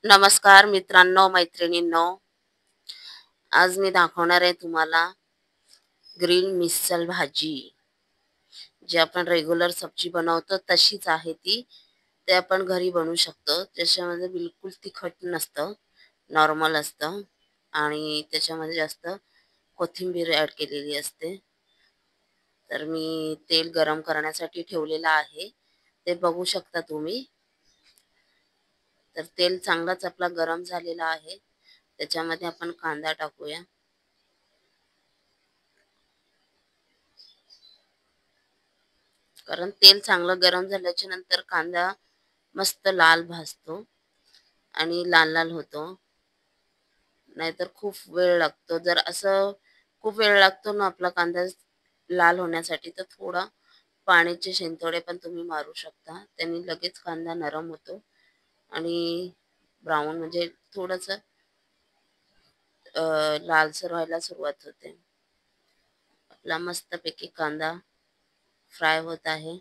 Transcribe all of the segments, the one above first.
नमस्कार मित्रांनो, मैत्रिणींनो. आज मी दाखवणार आहे तुम्हाला ग्रीन मिसल भाजी. जी आपण रेग्युलर सब्जी बनवतो तशीच आहे ती. ते आपण घरी बनवू शकतो. त्याच्यामध्ये बिलकुल तिखट नसतं, नॉर्मल असतं आणि त्याच्यामध्ये जास्त कोथिंबीर ॲड केलेली असते. तर मी तेल गरम करण्यासाठी ठेवलेलं आहे. ते बघू शकता तुम्ही. तर तेल चांगलाच आपला गरम झालेला आहे. त्याच्यामध्ये आपण कांदा टाकूया. कारण तेल चांगलं गरम झाल्याच्या नंतर कांदा मस्त लाल भाजतो आणि लाल लाल होतो. नाहीतर खूप वेळ लागतो. जर असं खूप वेळ लागतो ना आपला कांदा लाल होण्यासाठी, तर थोडा पाण्याचे शिंतोडे पण तुम्ही मारू शकता. त्यांनी लगेच कांदा नरम होतो आणि ब्राऊन म्हणजे थोडंसं लालसर व्हायला सुरुवात होते. आपला मस्तपैकी कांदा फ्राय होत आहे.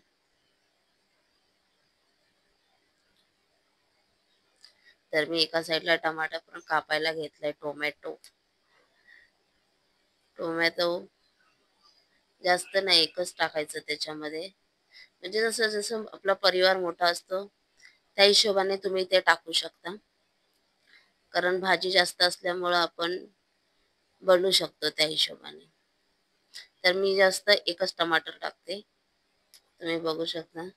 तर मी एका साईडला टमाटर पण कापायला घेतलाय. टोमॅटो जास्त नाही, एकच टाकायचं त्याच्यामध्ये. म्हणजे जसं जसं आपला परिवार मोठा असतो त्या हिशोबाने तुम्ही ते टाकू शकता. कारण भाजी जास्त असल्यामुळं आपण बनवू शकतो त्या हिशोबाने. तर मी जास्त एकच टमाटर टाकते. तुम्ही बघू शकता.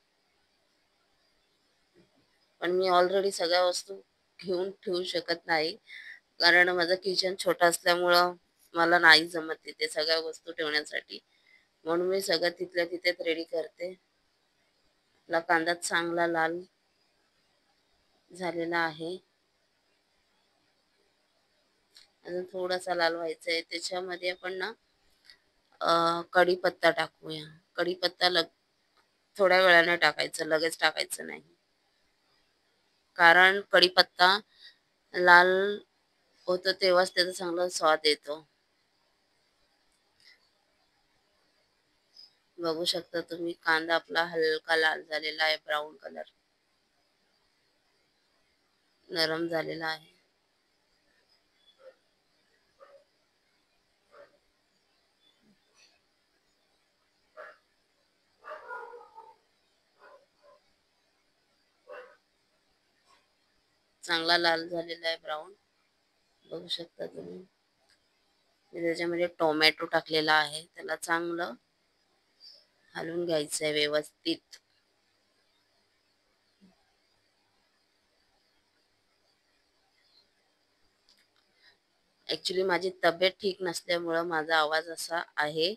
पण मी ऑलरेडी सगळ्या वस्तू घेऊन ठेवू शकत नाही. कारण माझं किचन छोटं असल्यामुळं मला नाही जमत तिथे सगळ्या वस्तू ठेवण्यासाठी. म्हणून मी सगळं तिथल्या तिथेच रेडी करते. आपला कांदा चांगला लाल झालेला आहे. अजून थोडासा लाल व्हायचा आहे. त्याच्यामध्ये आपण ना कढीपत्ता टाकूया. कढीपत्ता थोड्या वेळाने टाकायचं, लगेच टाकायचं नाही. कारण कढीपत्ता लाल होतो तेव्हाच त्याचा चांगला स्वाद येतो. बघू शकता तुम्ही, कांदा आपला हलका लाल झालेला आहे, ब्राऊन कलर नरम झालेला आहे. चांगला लाल झालेला आहे, ब्राऊन बघू शकता तुम्ही. मी त्याच्यामध्ये टोमॅटो टाकलेला आहे. त्याला चांगलं हलवून घ्यायचं आहे व्यवस्थित. ऍक्च्युली माझी तब्येत ठीक नसल्यामुळं माझा आवाज असा आहे,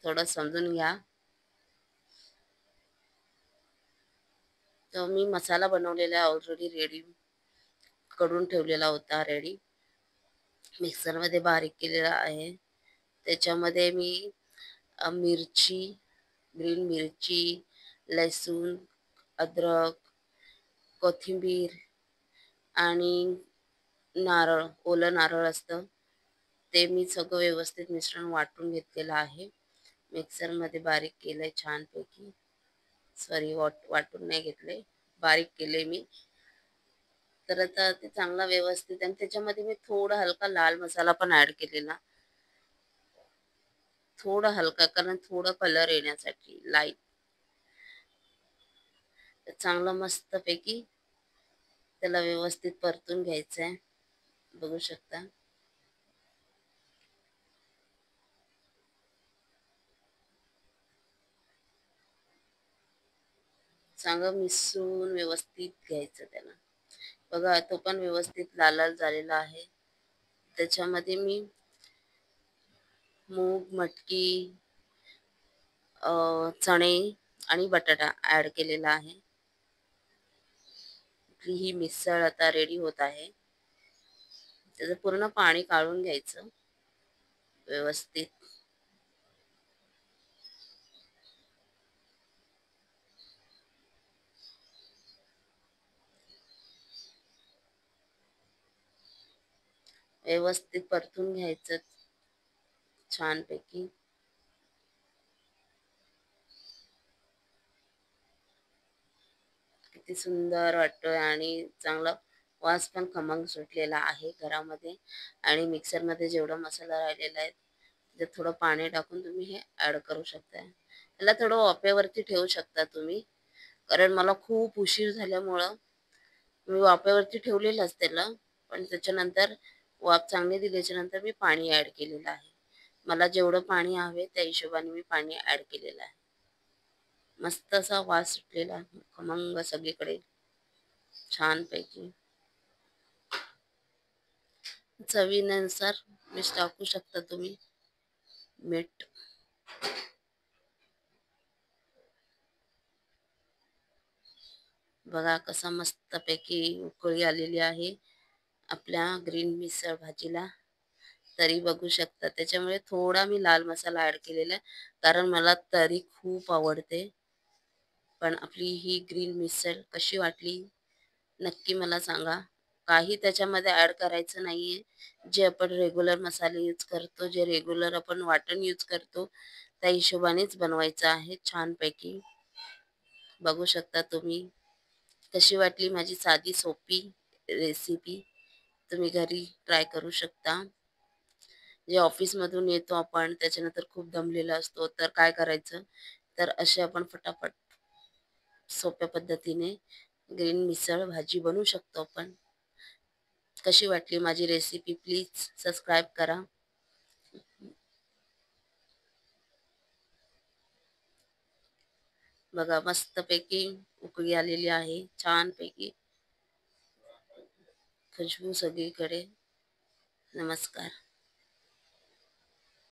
थोडं समजून घ्या. तर मी मसाला बनवलेला ऑलरेडी रेडी करून ठेवलेला होता. मिक्सरमध्ये बारीक केलेला आहे. त्याच्यामध्ये मी मिरची, ग्रीन मिरची, लसूण, अद्रक, कोथिंबीर आणि नारळ, ओलं नारळ असतं ते मी सगळं व्यवस्थित मिश्रण वाटून घेतलेलं आहे. मिक्सरमध्ये बारीक केलंय छानपैकी. सॉरी, वाटून नाही घेतले, बारीक केले मी. तर आता ते चांगला व्यवस्थित, आणि त्याच्यामध्ये मी थोडा हलका लाल मसाला पण ऍड केलेला. थोडा हलका, कारण थोडा कलर येण्यासाठी लाईट. चांगलं मस्तपैकी त्याला व्यवस्थित परतून घ्यायचं आहे. बघू शकता. चांगलं मिसळून व्यवस्थित घ्यायचं त्याला. बघा, तो पण व्यवस्थित लाल लाल झालेला आहे. त्याच्यामध्ये मी मूग, मटकी, चणे आणि बटाटा ऍड केलेला आहे. ही मिसळ आता रेडी होत आहे. त्याचं पूर्ण पाणी काढून घ्यायचं व्यवस्थित. व्यवस्थित परतून घ्यायचं छानपैकी. किती सुंदर वाटतोय आणि चांगलं वास पण खमंग सुटलेला आहे घरामध्ये. आणि मिक्सरमध्ये जेवढा मसाला राहिलेला आहे त्यात थोडं पाणी टाकून तुम्ही हे ॲड करू शकता. त्याला थोडं वाफेवरती ठेवू शकता तुम्ही, कारण मला खूप उशीर झाल्यामुळं मी वाफेवरती ठेवलेलंच त्याला. पण त्याच्यानंतर वाफ चांगली दिल्याच्या नंतर मी पाणी ॲड केलेलं आहे. मला जेवढं पाणी हवे त्या हिशोबाने मी पाणी ॲड केलेलं आहे. मस्त असा वास सुटलेला खमंग सगळीकडे छानपैकी. चवीनुसार मीठ टाकू शकता तुम्ही, मीठ. बघा कसा मस्तपैकी उकळी आलेली आहे आपल्या ग्रीन मिसळ भाजीला. तरी बघू शकता, त्याच्यामुळे थोडा मी लाल मसाला ॲड केलेला आहे, कारण मला तरी खूप आवडते. पण आपली ही ग्रीन मिसळ कशी वाटली नक्की मला सांगा. काही त्याच्यामध्ये ॲड करायचं नाहीये. जे आपण रेग्युलर मसाले यूज करतो, जे रेग्युलर आपण वाटण यूज करतो त्या हिशोबानेच बनवायचं आहे छानपैकी. बघू शकता तुम्ही. कशी वाटली माझी साधी सोपी रेसिपी. तुम्ही घरी ट्राय करू शकता. जे ऑफिसमधून येतो आपण त्याच्यानंतर खूप दमलेला असतो, तर काय करायचं, तर असे आपण फटाफट सोप्या पद्धतीने ग्रीन मिसळ भाजी बनवू शकतो आपण. कशी वाटली माझी रेसिपी प्लीज सबस्क्राईब करा. बघा मस्तपैकी उकळी आलेली आहे छानपैकी, खुशबू सगळीकडे. नमस्कार.